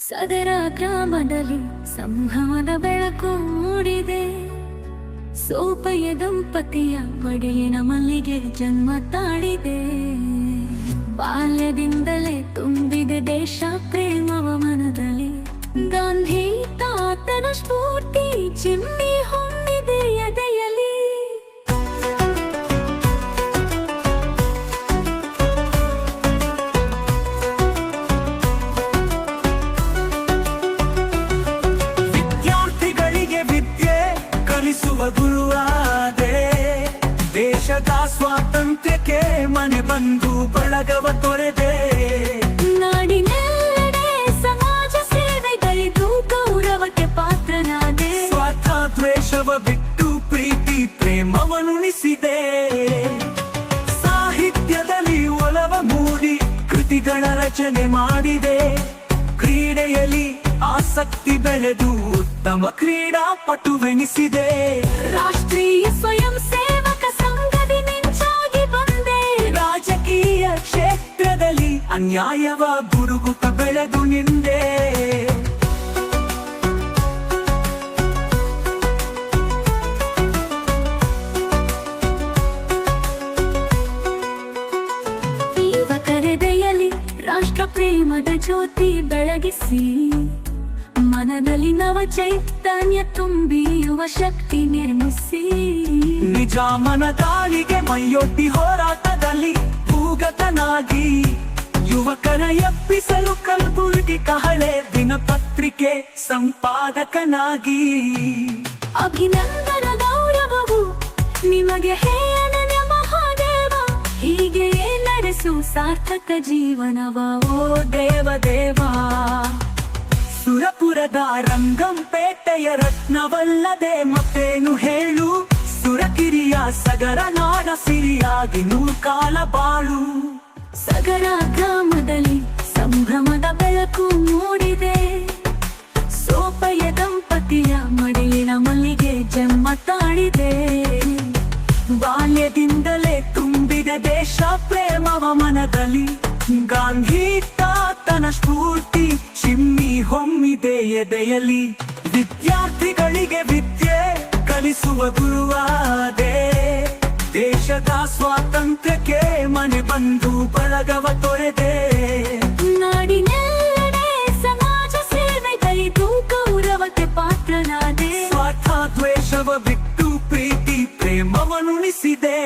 ಸದರ ಗ್ರಾಮದಲ್ಲಿ ಸಂಭ್ರಮದ ಬೆಳಕು ಮೂಡಿದೆ. ಸೋಪಯ್ಯ ದಂಪತಿಯ ಒಡೆಯನ ಮಲ್ಲಿಗೆ ಜನ್ಮ ತಾಳಿದೆ. ಬಾಲ್ಯದಿಂದಲೇ ತುಂಬಿದೆ ದೇಶ ಪ್ರೇಮವ ಮನದಲ್ಲಿ. ಗಾಂಧಿ ತಾತನ ಸ್ಫೂರ್ತಿ ಚಿಮ್ಮಿ ಹೊಮ್ಮಿದೆ ಎದೆಯಲ್ಲಿ. ಗುರುವಾದೆ ದೇಶದ ಸ್ವಾತಂತ್ರ್ಯಕ್ಕೆ ಮನೆ ಬಂದು ಬಳಗವ ತೊರೆದೆ. ನಾಡಿನೆಲ್ಲೆಡೆ ಸಮಾಜ ಸೇವೆಗೈದು ಗೌರವಕ್ಕೆ ಪಾತ್ರನಾದೆ. ಸ್ವಾರ್ಥ ದ್ವೇಷವ ಬಿಟ್ಟು ಪ್ರೀತಿ ಪ್ರೇಮವನ್ನುಣಿಸಿದೆ. ಸಾಹಿತ್ಯದಲ್ಲಿ ಒಲವ ಮೂಡಿ ಕೃತಿಗಳ ರಚನೆ ಮಾಡಿದೆ. ಕ್ರೀಡೆಯಲ್ಲಿ ಆಸಕ್ತಿ ಬೆಳೆದು ಉತ್ತಮ ಕ್ರೀಡಾಪಟುವೆನಿಸಿದೆ. ರಾಷ್ಟ್ರೀಯ ಸ್ವಯಂ ಸೇವಕ ಸಂಘದಿ ಮಿಂಚಾಗಿ ಬಂದೆ. ರಾಜಕೀಯ ಕ್ಷೇತ್ರದಲ್ಲಿ ಅನ್ಯಾಯವ ಗುರುಗುತ್ತ ಬೆಳೆದು ನಿಂದೆ. ಯುವಕರೆದೆಯಲ್ಲಿ ರಾಷ್ಟ್ರ ಪ್ರೇಮದ ಜ್ಯೋತಿ ಬೆಳಗಿಸಿ ಮನದಲ್ಲಿ ನವ ಚೈತನ್ಯ ತುಂಬಿ ಯುವ ಶಕ್ತಿ ನಿರ್ಮಿಸಿ. ನಿಜಾಮನ ದಾಳಿಗೆ ಮೈಯೊಡ್ಡಿ ಹೋರಾಟದಲ್ಲಿ ಭೂಗತನಾಗಿ ಯುವಕರ ಎಬ್ಬಿಸಲು ಕಲಬುರಗಿ ಕಹಳೆ ದಿನಪತ್ರಿಕೆ ಸಂಪಾದಕನಾಗಿ. ಅಭಿನಂದನ ಗೌರವವು ನಿಮಗೆ ಹೇ ಅನನ್ಯ ಮಹಾದೇವ. ಹೀಗೆಯೇ ನಡೆಸು ಸಾರ್ಥಕ ಜೀವನವ ಓ ದೇವ ದೇವ. ಸುರಪುರದ ರಂಗಂಪೇಟೆಯ ರತ್ನವಲ್ಲದೆ ಮತ್ತೇನು ಹೇಳು. ಸುರಕಿರಿಯ ಸಗರ ನಾಡ ಸಿರಿಯಾಗಿ ನೂಕಾಲ ಬಾಳು. ಸಗರ ಗ್ರಾಮದಲ್ಲಿ ಸಂಭ್ರಮದ ಬೆಳಕು ಮೂಡಿದೆ. ಸೋಪಯ್ಯ ದಂಪತಿಯ ಮಡಿಲಿನ ಮಲ್ಲಿಗೆ ಜನ್ಮ ತಾಳಿದೆ. ಬಾಲ್ಯದಿಂದಲೇ ತುಂಬಿದ ದೇಶ ಪ್ರೇಮವ ಮನದಲ್ಲಿ. ಗಾಂಧಿ ತಾತನ ಸ್ಫೂರ್ತಿ ಚಿಮ್ಮಿ ಹೊಮ್ಮಿದೆ ಎದೆಯಲ್ಲಿ. ವಿದ್ಯಾರ್ಥಿಗಳಿಗೆ ವಿದ್ಯೆ ಕಲಿಸುವ ಗುರುವಾದೆ. ದೇಶದ ಸ್ವಾತಂತ್ರ್ಯಕ್ಕೆ ಮನೆ ಬಂದು ಬಳಗವ ತೊರೆದೆ. ನಾಡಿನೆಲ್ಲೆಡೆ ಸಮಾಜ ಸೇವೆಗೈದು ಗೌರವಕ್ಕೆ ಪಾತ್ರನಾದೆ. ಸ್ವಾರ್ಥ ದ್ವೇಷವ ಬಿಟ್ಟು ಪ್ರೀತಿ ಪ್ರೇಮವನ್ನುಣಿಸಿದೆ.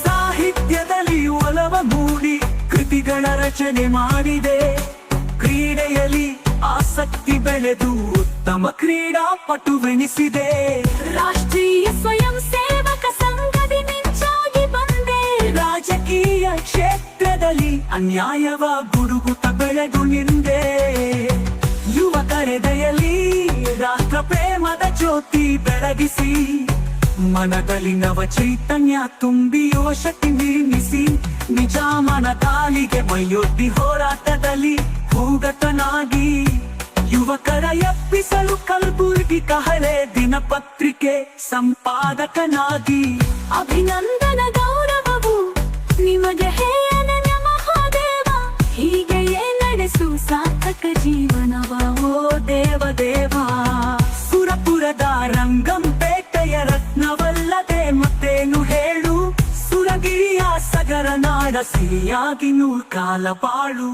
ಸಾಹಿತ್ಯದಲ್ಲಿ ಒಲವ ಮೂಡಿ ಕೃತಿಗಳ ರಚನೆ ಮಾಡಿದೆ. ಕ್ರೀಡೆಯಲ್ಲಿ ಆಸಕ್ತಿ ಬೆಳೆದು ಉತ್ತಮ ಕ್ರೀಡಾಪಟುವೆನಿಸಿದೆ. ರಾಷ್ಟ್ರೀಯ ಸ್ವಯಂ ಸೇವಕ ಸಂಘದಿ ಮಿಂಚಾಗಿ ಬಂದೆ. ರಾಜಕೀಯ ಕ್ಷೇತ್ರದಲ್ಲಿ ಅನ್ಯಾಯವ ಗುಡುಗುತ್ತ ಬೆಳೆದು ನಿಂದೆ. ಯುವಕರೆದೆಯಲ್ಲಿ ರಾಷ್ಟ್ರ ಪ್ರೇಮದ ಜ್ಯೋತಿ ಬೆಳಗಿಸಿ ಮನದಲ್ಲಿ ನವ ಚೈತನ್ಯ ತುಂಬಿ ಯುವ ಶಕ್ತಿ ನಿರ್ಮಿಸಿ. ನಿಜಾಮನ ದಾಳಿಗೆ ಮೈಯೊಡ್ಡಿ ಹೋರಾಟದಲ್ಲಿ ಭೂಗತನಾಗಿ ಯುವಕರ ಎಬ್ಬಿಸಲು ಕಲಬುರಗಿ ಕಹಳೆ ದಿನಪತ್ರಿಕೆ ಸಂಪಾದಕನಾಗಿ. ಅಭಿನಂದನ ಗೌರವವು ನಿಮಗೆ ಹೇ ಅನನ್ಯ ಮಹಾದೇವ. ಹೀಗೆಯೇ ನಡೆಸು ಸಾರ್ಥಕ ಜೀವನವ ಓ ದೇವ ದೇವ. ಸುರಪುರದ ರಂಗಂಪೇಟೆಯ ರತ್ನವಲ್ಲದೆ ಮತ್ತೇನು ಹೇಳು. ಸುರಗಿರಿಯ ಸಗರ ನಾಡ ಸಿರಿಯಾಗಿ ನೂರ್ಕಾಲ ಬಾಳು.